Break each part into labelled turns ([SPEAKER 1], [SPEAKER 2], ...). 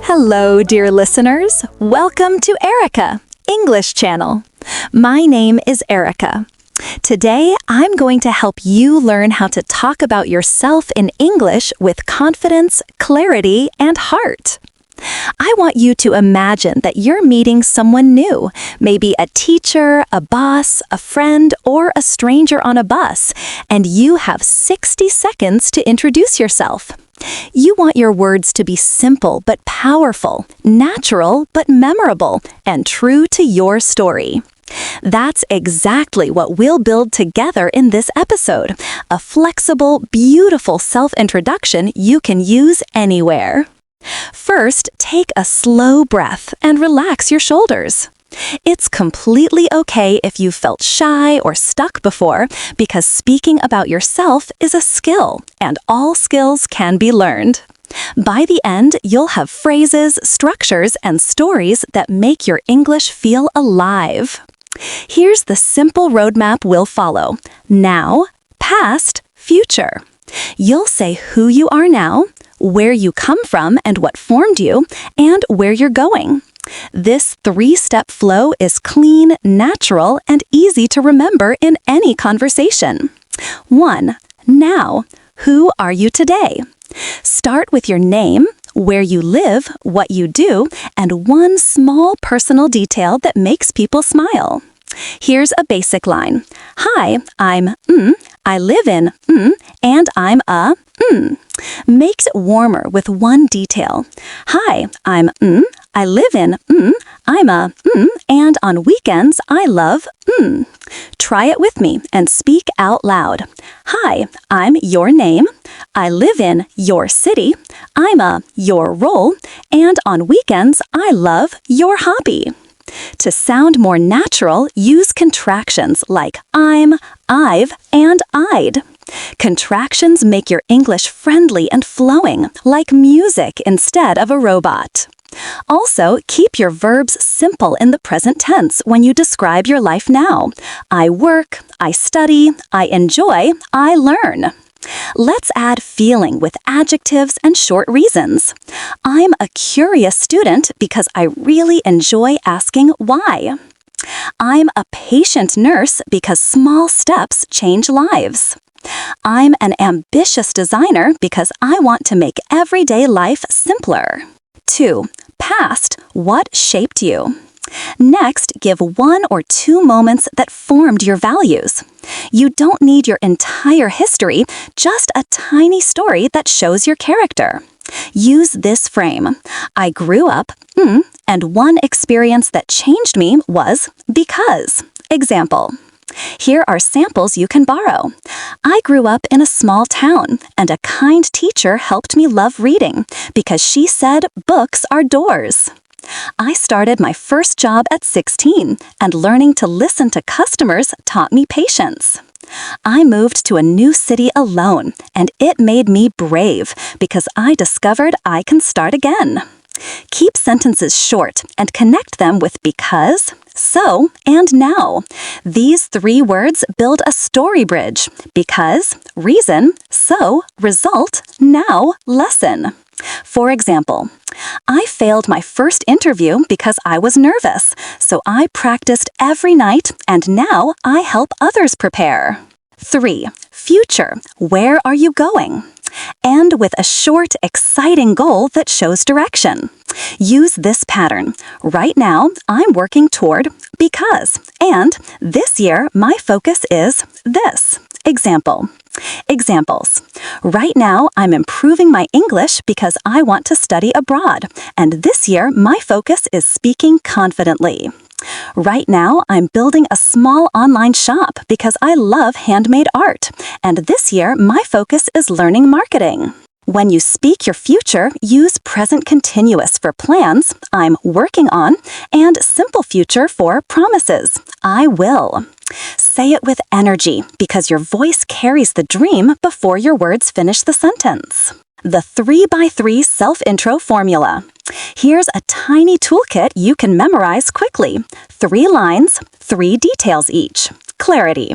[SPEAKER 1] Hello, dear listeners. Welcome to Erica, English Channel. My name is Erica. Today, I'm going to help you learn how to talk about yourself in English with confidence, clarity, and heart. I want you to imagine that you're meeting someone new, maybe a teacher, a boss, a friend, or a stranger on a bus, and you have 60 seconds to introduce yourself. You want your words to be simple but powerful, natural but memorable, and true to your story. That's exactly what we'll build together in this episode, a flexible, beautiful self-introduction you can use anywhere. First, take a slow breath and relax your shoulders. It's completely okay if you felt shy or stuck before, because speaking about yourself is a skill, and all skills can be learned. By the end, you'll have phrases, structures, and stories that make your English feel alive. Here's the simple roadmap we'll follow: now, past, future. You'll say who you are now, where you come from and what formed you, and where you're going. This 3-step flow is clean, natural, and easy to remember in any conversation. 1. Now, who are you today? Start with your name, where you live, what you do, and one small personal detail that makes people smile. Here's a basic line. Hi, I'm I live in and I'm a Makes it warmer with one detail. Hi, I'm I live in I'm a and on weekends I love Try it with me and speak out loud. Hi, I'm your name. I live in your city. I'm a your role. And on weekends I love your hobby. To sound more natural, use contractions like I'm, I've, and I'd. Contractions make your English friendly and flowing, like music instead of a robot. Also, keep your verbs simple in the present tense when you describe your life now. I work, I study, I enjoy, I learn. Let's add feeling with adjectives and short reasons. I'm a curious student because I really enjoy asking why. I'm a patient nurse because small steps change lives. I'm an ambitious designer because I want to make everyday life simpler. 2. Past, what shaped you? Next, give 1 or 2 moments that formed your values. You don't need your entire history, just a tiny story that shows your character. Use this frame. I grew up, and one experience that changed me was because. Example. Here are samples you can borrow. I grew up in a small town, and a kind teacher helped me love reading because she said books are doors. I started my first job at 16, and learning to listen to customers taught me patience. I moved to a new city alone, and it made me brave because I discovered I can start again. Keep sentences short and connect them with because, so, and now. These 3 words build a story bridge: because, reason, so, result, now, lesson. For example, I failed my first interview because I was nervous, so I practiced every night, and now I help others prepare. 3. Future, where are you going? End with a short, exciting goal that shows direction. Use this pattern. Right now, I'm working toward because, and this year, my focus is this. Example. Examples. Right now, I'm improving my English because I want to study abroad, and this year, my focus is speaking confidently. Right now, I'm building a small online shop because I love handmade art, and this year, my focus is learning marketing. When you speak your future, use present continuous for plans, I'm working on, and simple future for promises, I will. Say it with energy because your voice carries the dream before your words finish the sentence. The 3x3 self-intro formula. Here's a tiny toolkit you can memorize quickly. 3 lines, 3 details each. Clarity.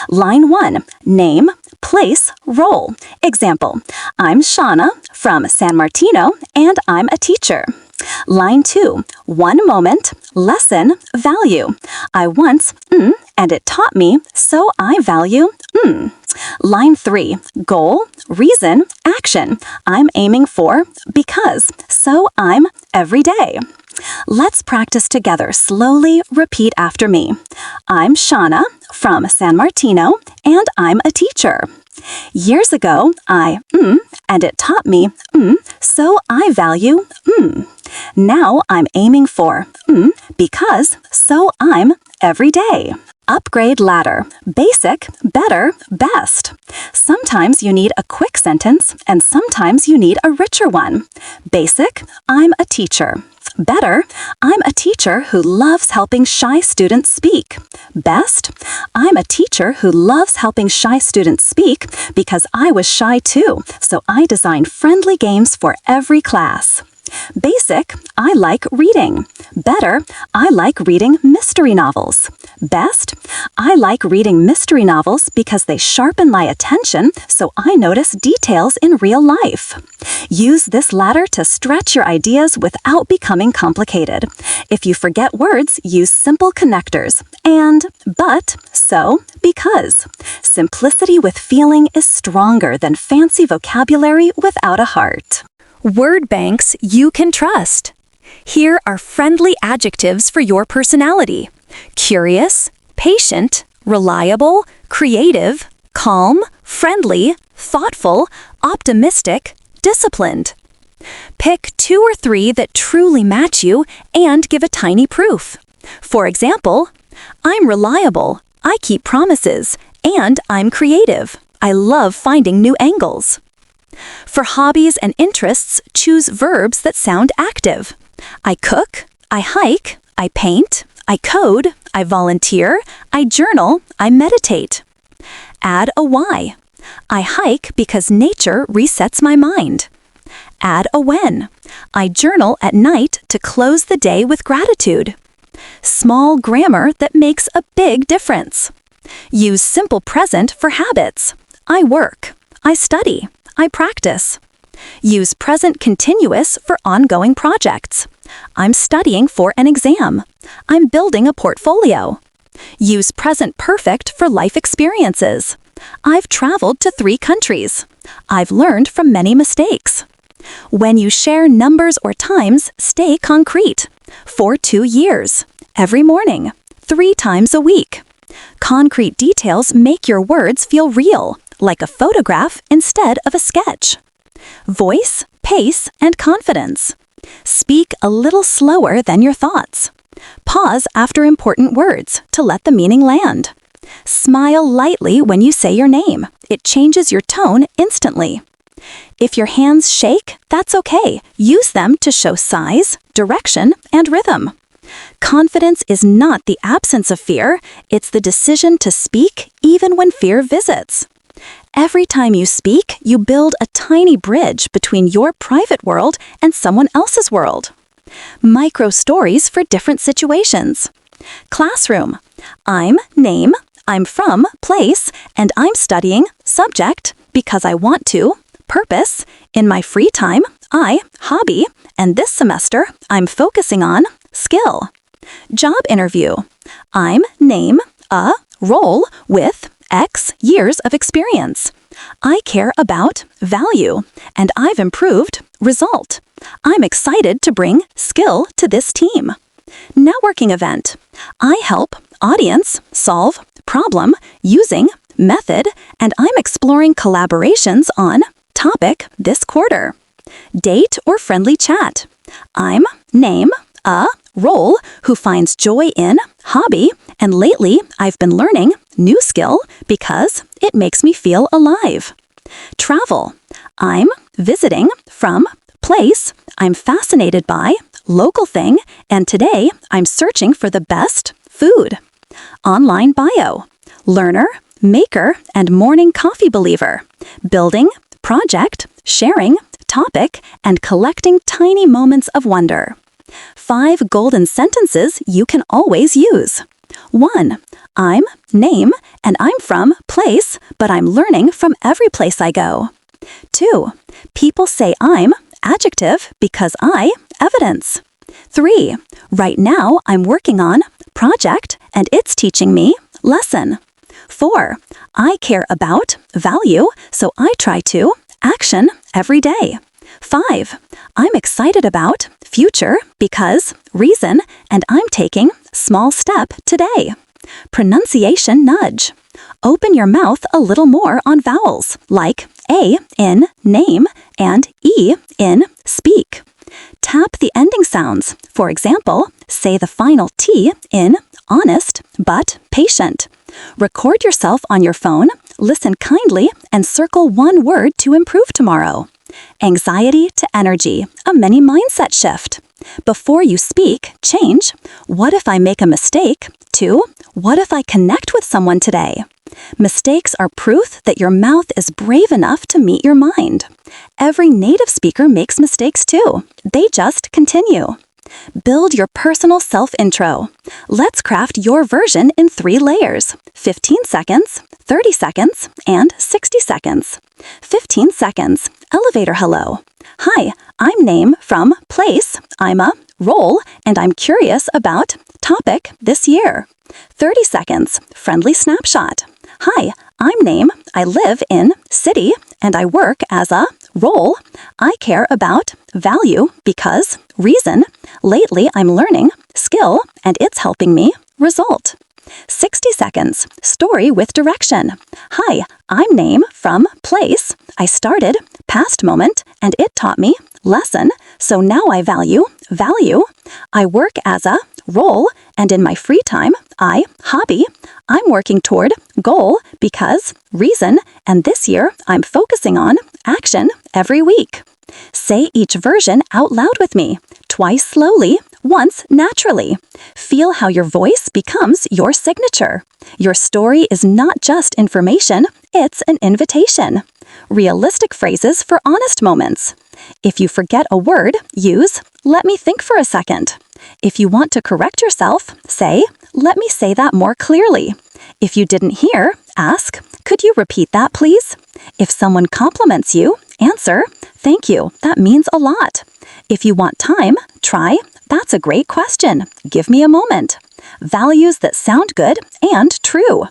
[SPEAKER 1] Line 1, name, place, role. Example, I'm Shauna from San Martino and I'm a teacher. Line 2, one moment, lesson, value. I once, and it taught me, so I value, Line 3, goal, reason, action. I'm aiming for, because, so I'm, every day. Let's practice together. Slowly repeat after me. I'm Shauna from San Martino, and I'm a teacher. Years ago, I, and it taught me, so I value, Now I'm aiming for, because, so I'm, every day. Upgrade ladder. Basic, better, best. Sometimes you need a quick sentence, and sometimes you need a richer one. Basic, I'm a teacher. Better, I'm a teacher who loves helping shy students speak. Best, I'm a teacher who loves helping shy students speak because I was shy too, so I designed friendly games for every class. Basic, I like reading. Better, I like reading mystery novels. Best, I like reading mystery novels because they sharpen my attention so I notice details in real life. Use this ladder to stretch your ideas without becoming complicated. If you forget words, use simple connectors. And, but, so, because. Simplicity with feeling is stronger than fancy vocabulary without a heart. Word banks you can trust. Here are friendly adjectives for your personality: curious, patient, reliable, creative, calm, friendly, thoughtful, optimistic, disciplined. Pick 2 or 3 that truly match you and give a tiny proof. For example, I'm reliable, I keep promises, and I'm creative. I love finding new angles. For hobbies and interests, choose verbs that sound active. I cook, I hike, I paint, I code, I volunteer, I journal, I meditate. Add a why. I hike because nature resets my mind. Add a when. I journal at night to close the day with gratitude. Small grammar that makes a big difference. Use simple present for habits. I work, I study, I practice. Use present continuous for ongoing projects. I'm studying for an exam. I'm building a portfolio. Use present perfect for life experiences. I've traveled to 3 countries. I've learned from many mistakes. When you share numbers or times, stay concrete. For 2 years. Every morning. 3 times a week. Concrete details make your words feel real, like a photograph instead of a sketch. Voice, pace, and confidence. Speak a little slower than your thoughts. Pause after important words to let the meaning land. Smile lightly when you say your name. It changes your tone instantly. If your hands shake, that's okay. Use them to show size, direction, and rhythm. Confidence is not the absence of fear, it's the decision to speak even when fear visits. Every time you speak, you build a tiny bridge between your private world and someone else's world. Micro stories for different situations. Classroom. I'm name, I'm from place, and I'm studying subject because I want to. Purpose. In my free time, I hobby, and this semester I'm focusing on skill. Job interview. I'm name, a role with X years of experience. I care about value, and I've improved result. I'm excited to bring skill to this team. Networking event. I help audience solve problem using method, and I'm exploring collaborations on topic this quarter. Date or friendly chat. I'm name, a role who finds joy in hobby, and lately I've been learning new skill because it makes me feel alive. Travel. I'm visiting from place. I'm fascinated by local thing, and today I'm searching for the best food. Online bio. Learner, maker, and morning coffee believer. Building, project, sharing, topic, and collecting tiny moments of wonder. 5 golden sentences you can always use. 1. I'm name, and I'm from place, but I'm learning from every place I go. 2. People say I'm adjective because I evidence. 3. Right now I'm working on project and it's teaching me lesson. 4. I care about value, so I try to action every day. 5. I'm excited about future because reason and I'm taking small step today. Pronunciation nudge. Open your mouth a little more on vowels like A in name and E in speak. Tap the ending sounds. For example, say the final T in honest but patient. Record yourself on your phone, listen kindly, and circle one word to improve tomorrow. Anxiety to energy, a mini mindset shift. Before you speak, change, what if I make a mistake, to, what if I connect with someone today? Mistakes are proof that your mouth is brave enough to meet your mind. Every native speaker makes mistakes too. They just continue. Build your personal self-intro. Let's craft your version in 3 layers: 15 seconds, 30 seconds, and 60 seconds. 15 seconds. Elevator hello. Hi, I'm Name from place. I'm a role, and I'm curious about topic this year. 30 seconds. Friendly snapshot. Hi, I'm Name. I live in city, and I work as a role. I care about value because reason. Lately, I'm learning skill, and it's helping me result. 60 seconds. Story with direction. Hi, I'm Name from place. I started past moment, and it taught me lesson, so now I value. I work as a role, and in my free time, I hobby. I'm working toward goal because reason, and this year I'm focusing on action every week. Say each version out loud with me, twice slowly, once naturally. Feel how your voice becomes your signature. Your story is not just information, it's an invitation. Realistic phrases for honest moments. If you forget a word, use, let me think for a second. If you want to correct yourself, say, let me say that more clearly. If you didn't hear, ask, could you repeat that please? If someone compliments you, answer, thank you, that means a lot. If you want time, try, that's a great question. Give me a moment. Values that sound good and true.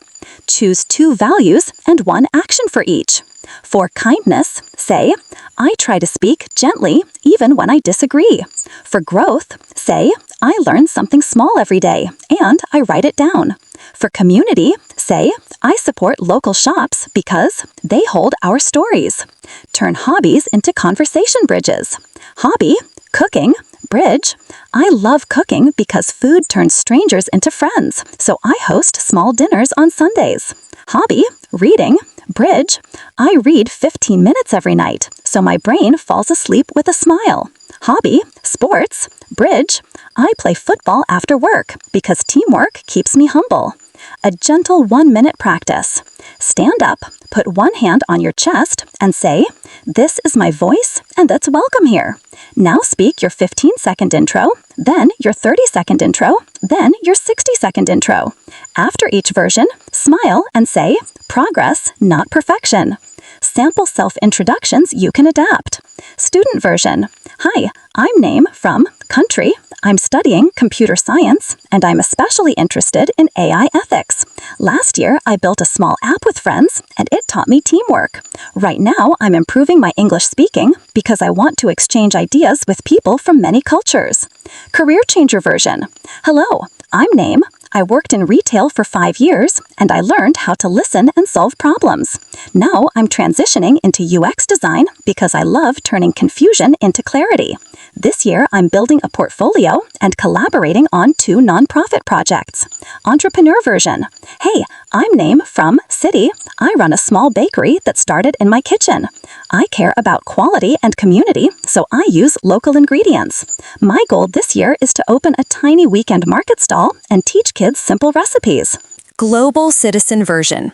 [SPEAKER 1] Choose 2 values and 1 action for each. For kindness, say, I try to speak gently even when I disagree. For growth, say, I learn something small every day and I write it down. For community, say, I support local shops because they hold our stories. Turn hobbies into conversation bridges. Hobby, cooking, bridge. I love cooking because food turns strangers into friends, so I host small dinners on Sundays. Hobby, reading, bridge. I read 15 minutes every night, so my brain falls asleep with a smile. Hobby, sports, bridge. I play football after work because teamwork keeps me humble. A gentle 1-minute practice. Stand up, put one hand on your chest, and say, this is my voice, and it's welcome here. Now speak your 15-second intro, then your 30-second intro, then your 60-second intro. After each version, smile and say, progress, not perfection. Sample self-introductions you can adapt. Student version. Hi, I'm Name from country. I'm studying computer science, and I'm especially interested in AI ethics. Last year, I built a small app with friends, and it taught me teamwork. Right now, I'm improving my English speaking because I want to exchange ideas with people from many cultures. Career changer version. Hello, I'm Name. I worked in retail for 5 years, and I learned how to listen and solve problems. Now I'm transitioning into UX design because I love turning confusion into clarity. This year, I'm building a portfolio and collaborating on 2 nonprofit projects. Entrepreneur version. Hey, I'm Name from city. I run a small bakery that started in my kitchen. I care about quality and community, so I use local ingredients. My goal this year is to open a tiny weekend market stall and teach kids simple recipes. Global citizen version.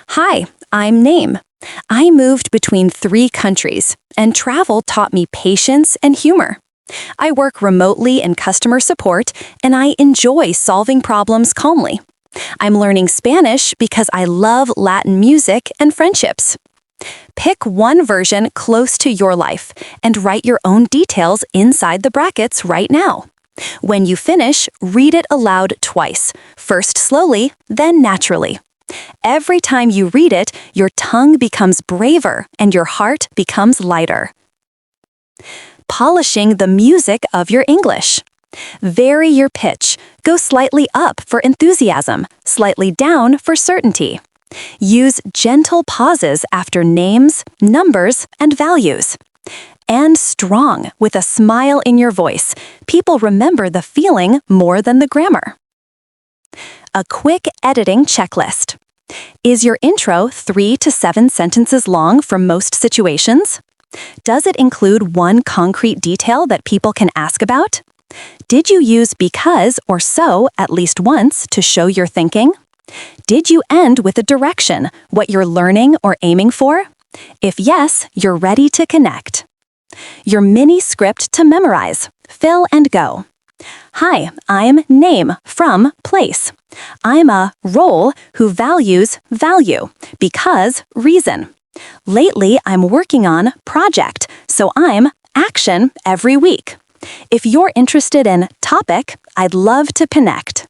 [SPEAKER 1] Hi, I'm Name. I moved between 3 countries, and travel taught me patience and humor. I work remotely in customer support, and I enjoy solving problems calmly. I'm learning Spanish because I love Latin music and friendships. Pick one version close to your life and write your own details inside the brackets right now. When you finish, read it aloud twice, first slowly, then naturally. Every time you read it, your tongue becomes braver and your heart becomes lighter. Polishing the music of your English. Vary your pitch. Go slightly up for enthusiasm, slightly down for certainty. Use gentle pauses after names, numbers, and values. And strong, with a smile in your voice. People remember the feeling more than the grammar. A quick editing checklist. Is your intro 3 to 7 sentences long for most situations? Does it include one concrete detail that people can ask about? Did you use because or so at least once to show your thinking? Did you end with a direction, what you're learning or aiming for? If yes, you're ready to connect. Your mini script to memorize. Fill and go. Hi, I'm name from place. I'm a role who values value because reason. Lately, I'm working on project, so I'm action every week. If you're interested in topic, I'd love to connect.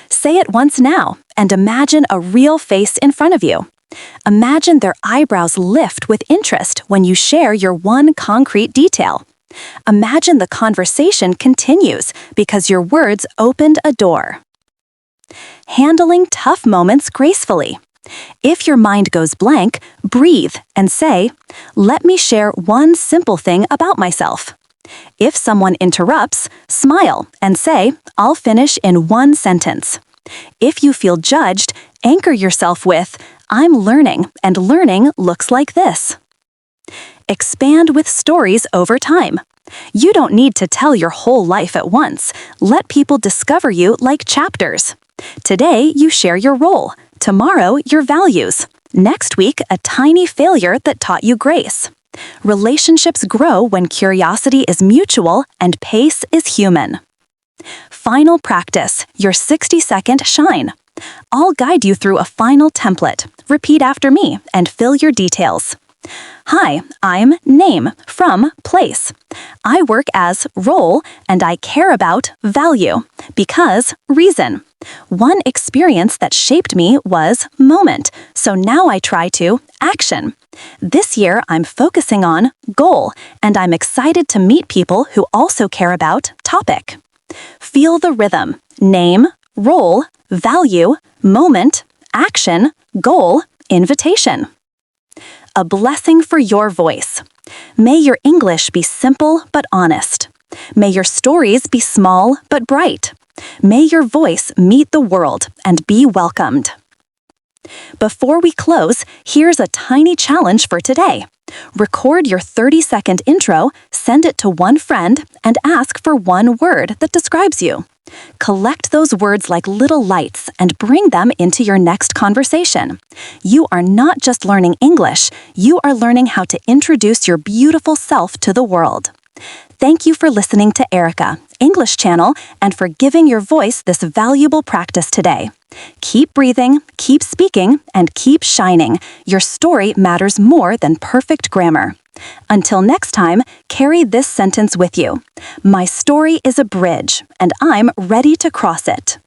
[SPEAKER 1] Say it once now and imagine a real face in front of you. Imagine their eyebrows lift with interest when you share your one concrete detail. Imagine the conversation continues because your words opened a door. Handling tough moments gracefully. If your mind goes blank, breathe and say, "Let me share one simple thing about myself." If someone interrupts, smile and say, "I'll finish in one sentence." If you feel judged, anchor yourself with, "I'm learning, and learning looks like this." Expand with stories over time. You don't need to tell your whole life at once. Let people discover you like chapters. Today, you share your role. Tomorrow, your values. Next week, a tiny failure that taught you grace. Relationships grow when curiosity is mutual and pace is human. Final practice, your 60-second shine. I'll guide you through a final template. Repeat after me and fill your details. Hi, I'm name from place. I work as role and I care about value because reason. One experience that shaped me was moment, so now I try to action. This year I'm focusing on goal and I'm excited to meet people who also care about topic. Feel the rhythm. Name, role, value, moment, action, goal, invitation. A blessing for your voice. May your English be simple but honest. May your stories be small but bright. May your voice meet the world and be welcomed. Before we close, here's a tiny challenge for today. Record your 30-second intro, send it to one friend, and ask for one word that describes you. Collect those words like little lights and bring them into your next conversation. You are not just learning English, you are learning how to introduce your beautiful self to the world. Thank you for listening to Erica, English Channel, and for giving your voice this valuable practice today. Keep breathing, keep speaking, and keep shining. Your story matters more than perfect grammar. Until next time, carry this sentence with you. My story is a bridge, and I'm ready to cross it.